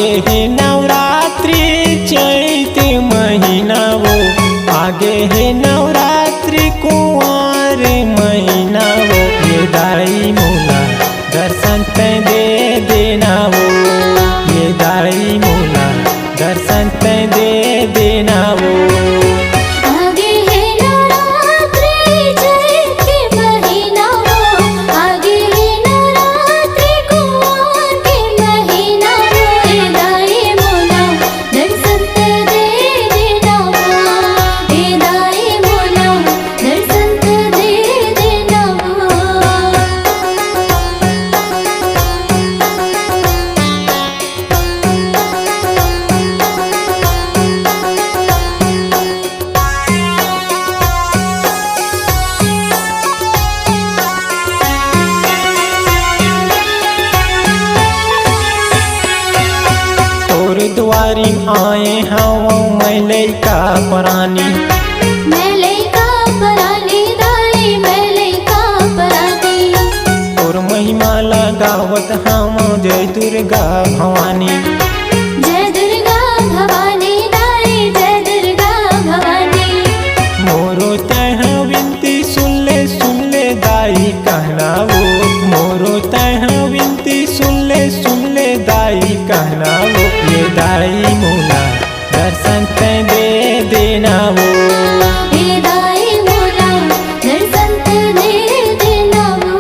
आगे है नवरात्रि चैत महीना वो, आगे है नवरात्रि कुंवर महीना वो। ये दाई मोला दर्शन दे देना वो, ये दाई मोला दर्शन दे देना वो। द्वारी आए हवा मैं लैका परानी, मैं लैका परानी दाई, मैं लैका परानी। और महिमा लगावत हम जय दुर्गा भवानी, जय दुर्गा भवानी दाई, जय दुर्गा भवानी। मोरो तह विनती सुन ले दाई कहना वो, मोरो तह विनती सुन ले दाई कहना वो। ये दाई मोला दर्शन दे देना वो, ये दाई मोला दर्शन दे देना वो।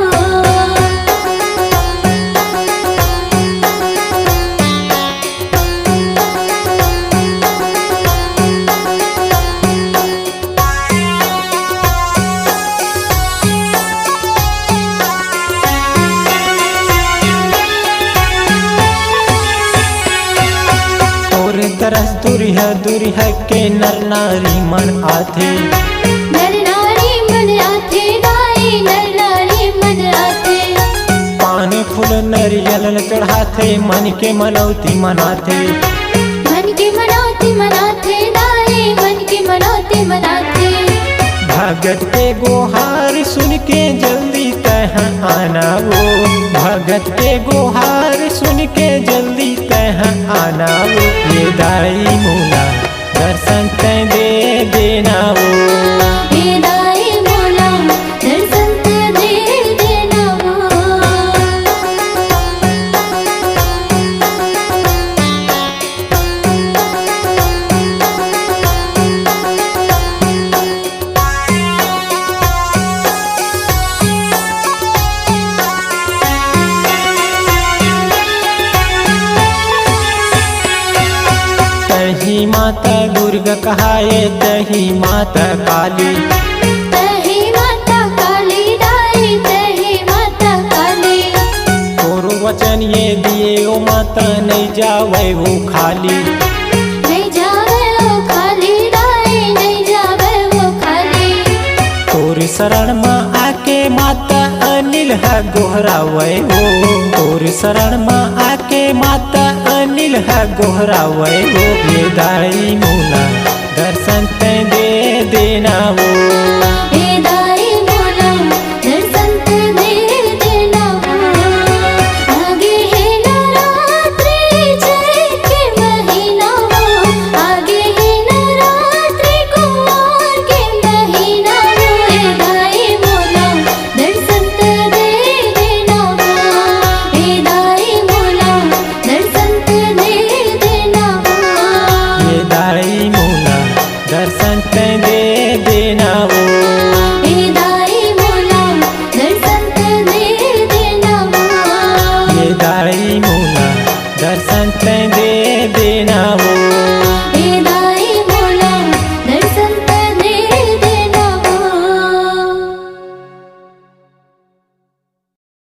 तरस दुरिह के नर नारी मन आथे, नर नारी मन आथे दाई, नर नारी मन आथे। पान फूल नरियल चढ़ाथे मन के मनौती मनाथे, मन के मनौती मनाथे दाई, मन के मनौती मनाथे। भगत के गुहार सुन के जल्दी तह आना वो, भगत के गुहार सुन के जल्दी तह आना वो। ये दाई मोला दर्शन दे देना वो, ये दाई मोला दर्शन दे देना वो। तही माता दुर्गा कहाए, तही माता काली, तही माता काली दाई, तही माता काली। और वचन ये दिए ओ माता नहीं जावे वो खाली, नहीं जावे वो खाली दाई, नहीं जावे वो खाली। तोर शरण में आके माता अनिल है गोहरावे हो, तोर शरण में आके माता अनिल है गोहरावे हो। ये दाई मोला दर्शन दे देना वो, ये दाई मोला दर्शन दे देना वो। आगे है नवरात्रि चैत के महीना वो, आगे है नवरात्रि कुंवर के महीना वो। ये दाई मोला दर्शन दे देना वो, ये दाई मोला दर्शन दे देना वो, ये दाई मोला दर्शन दे देना वो, ये दाई मोला दर्शन दे देना वो। ये दाई मोला दर्शन